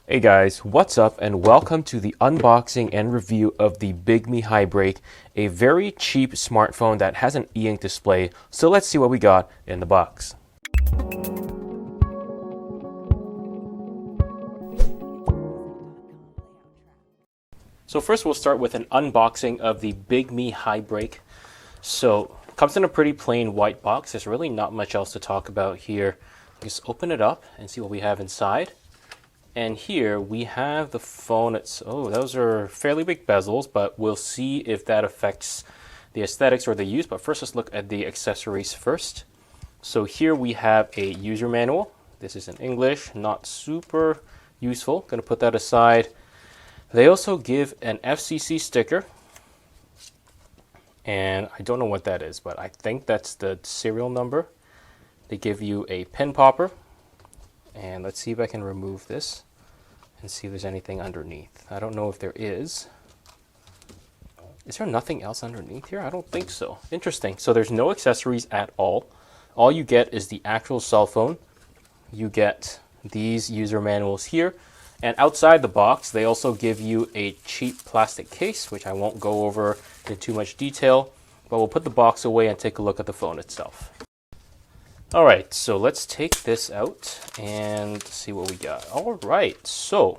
Hey guys, what's up and welcome to the unboxing and review of the Bigme Hibreak, a very cheap smartphone that has an e-ink display. So let's see what we got in the box. So first we'll start with an unboxing of the Bigme Hibreak. So it comes in a pretty plain white box. There's really not much else to talk about here. Just open it up and see what we have inside. And here we have the phone. Those are fairly big bezels, but we'll see if that affects the aesthetics or the use. But first, let's look at the accessories first. So here we have a user manual. This is in English, not super useful. Going to put that aside. They also give an FCC sticker. And I don't know what that is, but I think that's the serial number. They give you a pin popper. And let's see if I can remove this and see if there's anything underneath. I don't know if there is. Is there nothing else underneath here? I don't think so. Interesting. So there's no accessories at all. All you get is the actual cell phone. You get these user manuals here. And outside the box, they also give you a cheap plastic case, which I won't go over in too much detail, but we'll put the box away and take a look at the phone itself. Alright, so let's take this out and see what we got. Alright, so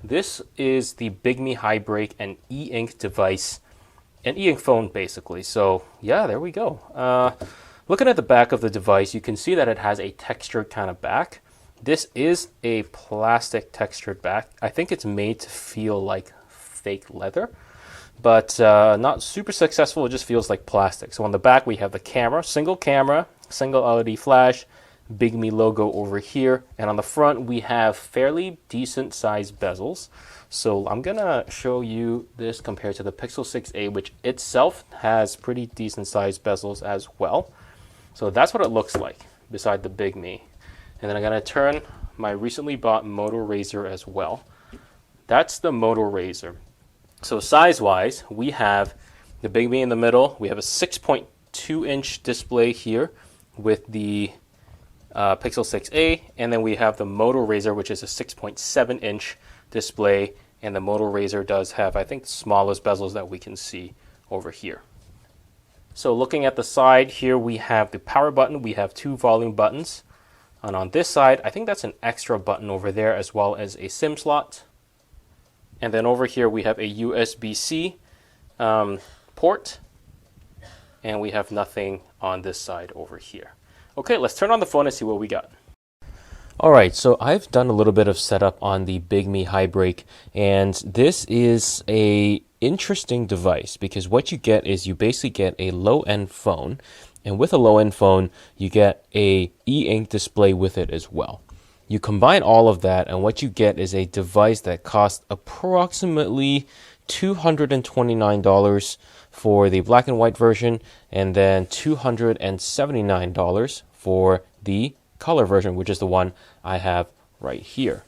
this is the Bigme Hibreak, an e-ink device, an e-ink phone basically. So yeah, there we go. Looking at the back of the device, you can see that it has a textured kind of back. This is a plastic textured back. I think it's made to feel like fake leather, but not super successful. It just feels like plastic. So on the back we have the camera, single LED flash, Bigme logo over here, and on the front we have fairly decent sized bezels. So I'm gonna show you this compared to the Pixel 6a, which itself has pretty decent sized bezels as well. So that's what it looks like beside the Bigme. And then I'm gonna turn my recently bought Moto Razr as well. That's the Moto Razr. So size wise, we have the Bigme in the middle. We have a 6.2-inch display here with the Pixel 6a, and then we have the Moto Razr, which is a 6.7-inch display, and the Moto Razr does have, I think, the smallest bezels that we can see over here. So looking at the side here, we have the power button, we have two volume buttons, and on this side, I think that's an extra button over there, as well as a SIM slot. And then over here, we have a USB-C port, and we have nothing on this side over here. Okay, let's turn on the phone and see what we got. Alright, so I've done a little bit of setup on the Bigme Hibreak, and this is a interesting device because what you get is you basically get a low-end phone, and with a low-end phone, you get a e-ink display with it as well. You combine all of that, and what you get is a device that costs approximately $229 for the black and white version, and then $279 for the color version, which is the one I have right here.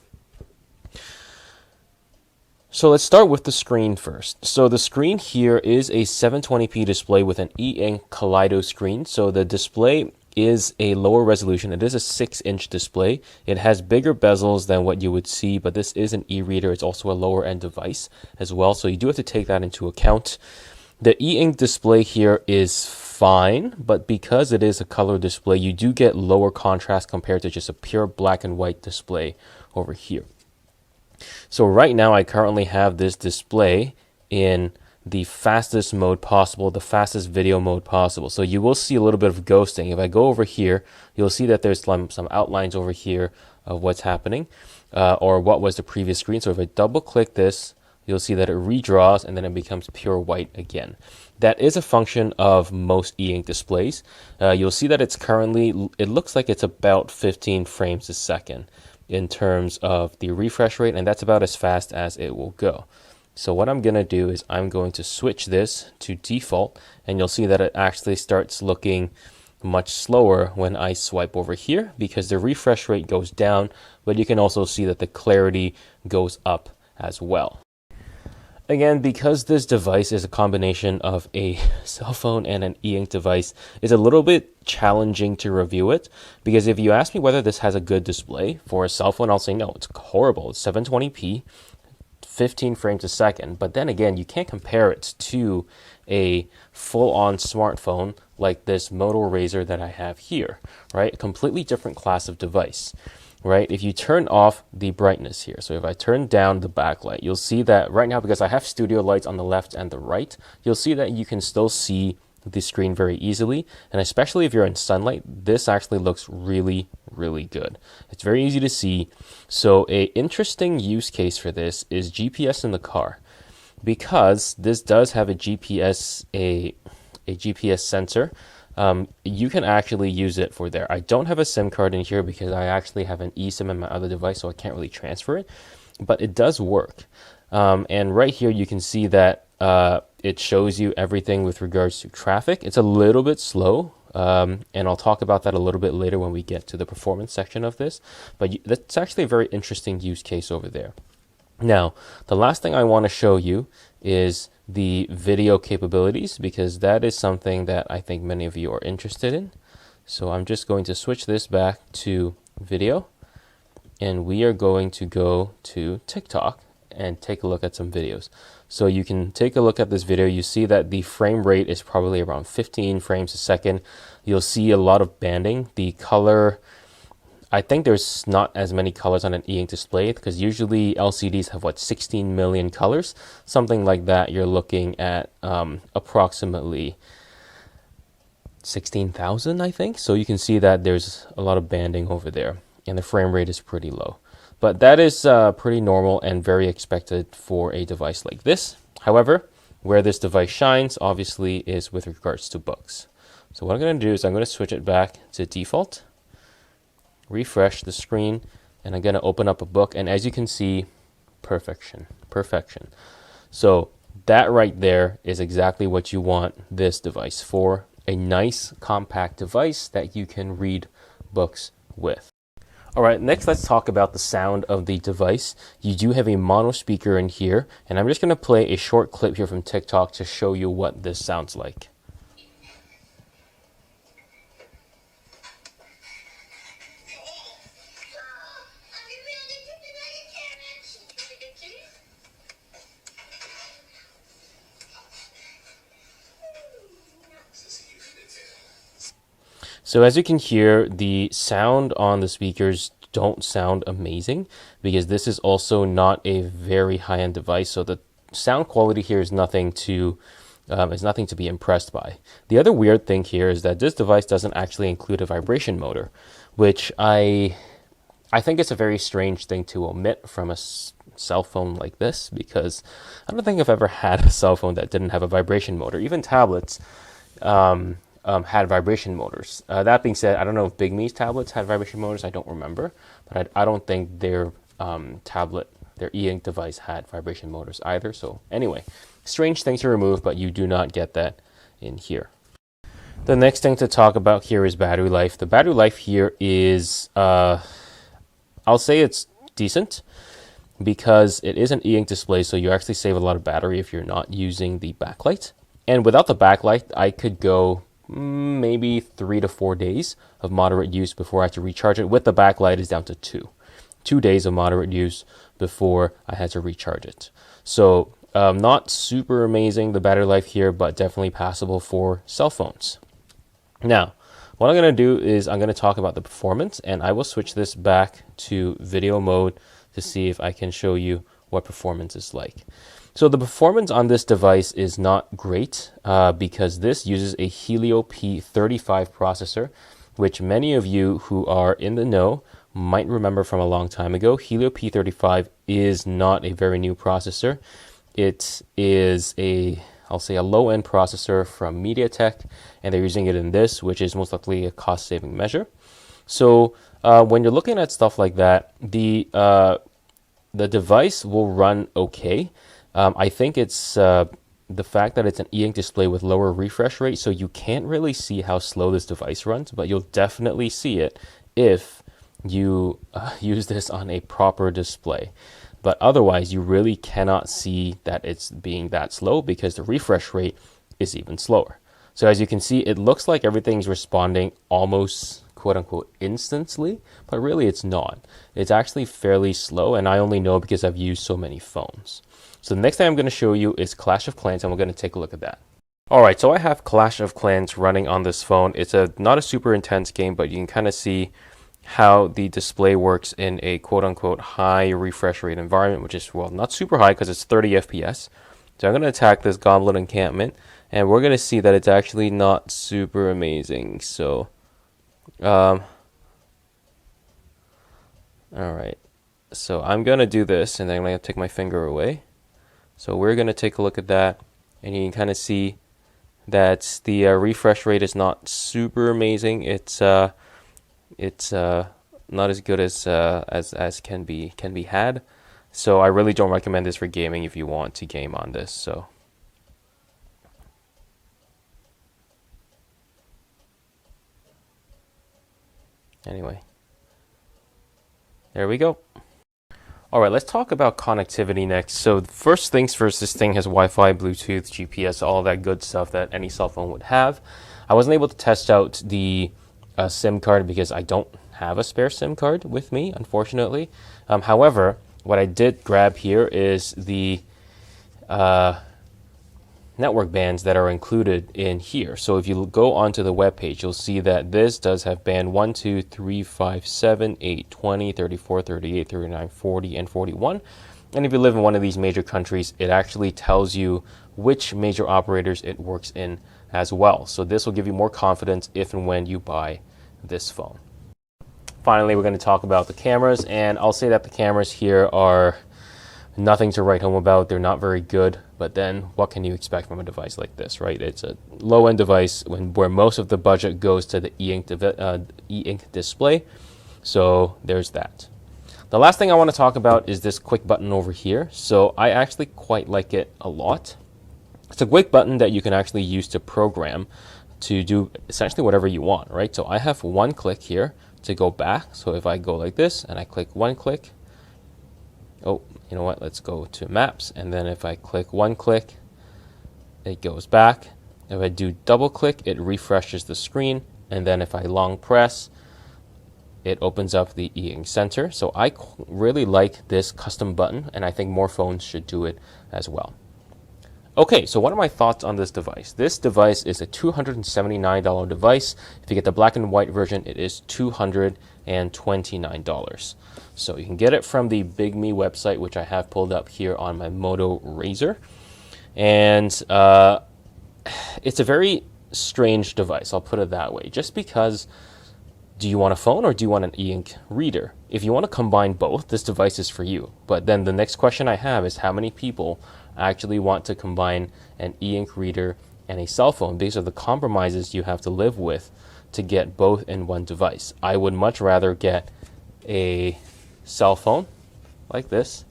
So let's start with the screen first. So the screen here is a 720p display with an e-ink Kaleido screen. So the display is a lower resolution. It is a 6-inch display. It has bigger bezels than what you would see, but this is an e-reader. It's also a lower end device as well, so you do have to take that into account. The e-ink display here is fine, but because it is a color display, you do get lower contrast compared to just a pure black and white display over here. So right now I currently have this display in the fastest mode possible, the fastest video mode possible. So you will see a little bit of ghosting. If I go over here, you'll see that there's some outlines over here of what's happening or what was the previous screen. So if I double click this, you'll see that it redraws and then it becomes pure white again. That is a function of most e-ink displays. You'll see that it looks like it's about 15 frames a second in terms of the refresh rate, and that's about as fast as it will go. So what I'm going to do is I'm going to switch this to default, and you'll see that it actually starts looking much slower when I swipe over here because the refresh rate goes down, but you can also see that the clarity goes up as well. Again, because this device is a combination of a cell phone and an e-ink device, it's a little bit challenging to review it, because if you ask me whether this has a good display for a cell phone, I'll say no, it's horrible. It's 720p, 15 frames a second. But then again, you can't compare it to a full-on smartphone like this Moto Razr that I have here, right? A completely different class of device. Right, if you turn off the brightness here, so if I turn down the backlight, you'll see that right now, because I have studio lights on the left and the right, you'll see that you can still see the screen very easily. And especially if you're in sunlight, this actually looks really, really good. It's very easy to see. So a interesting use case for this is GPS in the car, because this does have a GPS sensor. You can actually use it for there. I don't have a SIM card in here because I actually have an eSIM in my other device, so I can't really transfer it, but it does work. And right here you can see that it shows you everything with regards to traffic. It's a little bit slow, and I'll talk about that a little bit later when we get to the performance section of this, but that's actually a very interesting use case over there. Now, the last thing I want to show you is the video capabilities, because that is something that I think many of you are interested in. So I'm just going to switch this back to video, and we are going to go to TikTok and take a look at some videos. So you can take a look at this video. You see that the frame rate is probably around 15 frames a second. You'll see a lot of banding. The color, I think there's not as many colors on an e-ink display, because usually LCDs have 16 million colors, something like that. You're looking at approximately 16,000, I think. So you can see that there's a lot of banding over there, and the frame rate is pretty low. But that is pretty normal and very expected for a device like this. However, where this device shines, obviously, is with regards to books. So what I'm going to do is I'm going to switch it back to default, refresh the screen, and I'm going to open up a book, and as you can see, perfection. So that right there is exactly what you want this device for, a nice compact device that you can read books with. Alright, next let's talk about the sound of the device. You do have a mono speaker in here, and I'm just going to play a short clip here from TikTok to show you what this sounds like. So as you can hear, the sound on the speakers don't sound amazing, because this is also not a very high-end device. So the sound quality here is nothing to be impressed by. The other weird thing here is that this device doesn't actually include a vibration motor, which I think it's a very strange thing to omit from a cell phone like this, because I don't think I've ever had a cell phone that didn't have a vibration motor. Even tablets had vibration motors. That being said, I don't know if Bigme's tablets had vibration motors. I don't remember, but I don't think their their e-ink device had vibration motors either. So anyway, strange thing to remove, but you do not get that in here. The next thing to talk about here is battery life. The battery life here is, I'll say it's decent, because it is an e-ink display, so you actually save a lot of battery if you're not using the backlight. And without the backlight, I could go maybe 3 to 4 days of moderate use before I had to recharge it. With the backlight, is down to 2 days of moderate use before I had to recharge it. So not super amazing, the battery life here, but definitely passable for cell phones. Now, what I'm going to do is I'm going to talk about the performance, and I will switch this back to video mode to see if I can show you what performance is like. So the performance on this device is not great, because this uses a Helio P35 processor, which many of you who are in the know might remember from a long time ago. Helio P35 is not a very new processor. It is I'll say a low-end processor from MediaTek, and they're using it in this, which is most likely a cost-saving measure. So when you're looking at stuff like that, the device will run okay. I think it's the fact that it's an e-ink display with lower refresh rate, so you can't really see how slow this device runs, but you'll definitely see it if you use this on a proper display. But otherwise, you really cannot see that it's being that slow because the refresh rate is even slower. So as you can see, it looks like everything's responding almost quote unquote instantly, but really it's not. It's actually fairly slow, and I only know because I've used so many phones. So the next thing I'm going to show you is Clash of Clans, and we're going to take a look at that. Alright, so I have Clash of Clans running on this phone. It's not a super intense game, but you can kind of see how the display works in a quote-unquote high refresh rate environment, which is, well, not super high because it's 30 FPS. So I'm going to attack this Goblin encampment, and we're going to see that it's actually not super amazing. So, alright. So I'm going to do this, and then I'm going to take my finger away. So we're going to take a look at that, and you can kind of see that the refresh rate is not super amazing. It's not as good as can be had. So I really don't recommend this for gaming if you want to game on this. So anyway, there we go. Alright, let's talk about connectivity next. So first things first, this thing has Wi-Fi, Bluetooth, GPS, all that good stuff that any cell phone would have. I wasn't able to test out the SIM card because I don't have a spare SIM card with me, unfortunately. However, what I did grab here is the network bands that are included in here. So if you go onto the web page, you'll see that this does have band 1, 2, 3, 5, 7, 8, 20, 34, 38, 39, 40, and 41. And if you live in one of these major countries, it actually tells you which major operators it works in as well. So this will give you more confidence if and when you buy this phone. Finally, we're going to talk about the cameras, and I'll say that the cameras here are nothing to write home about. They're not very good, but then what can you expect from a device like this, right? It's a low-end device where most of the budget goes to the e-ink display. So there's that. The last thing I want to talk about is this quick button over here. So I actually quite like it a lot. It's a quick button that you can actually use to program to do essentially whatever you want, right? So I have one click here to go back. So if I go like this and I click one click, oh, you know what, let's go to maps, and then if I click one click, it goes back. If I do double click, it refreshes the screen, and then if I long press, it opens up the e-ink center. So I really like this custom button, and I think more phones should do it as well. Okay, so what are my thoughts on this device? This device is a $279 device. If you get the black and white version, it is $229. So you can get it from the Bigme website, which I have pulled up here on my Moto Razr. And it's a very strange device, I'll put it that way. Just because, do you want a phone or do you want an e-ink reader? If you want to combine both, this device is for you. But then the next question I have is how many people actually want to combine an e-ink reader and a cell phone? These are the compromises you have to live with to get both in one device. I would much rather get a cell phone like this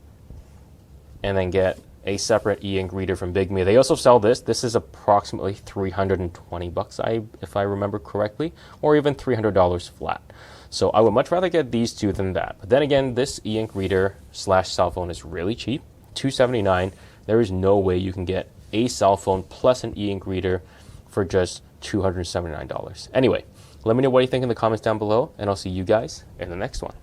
and then get a separate e-ink reader from Bigme. They also sell this. This is approximately $320, if I remember correctly, or even $300 flat. So I would much rather get these two than that. But then again, this e-ink reader / cell phone is really cheap, $279. There is no way you can get a cell phone plus an e-ink reader for just $279. Anyway, let me know what you think in the comments down below, and I'll see you guys in the next one.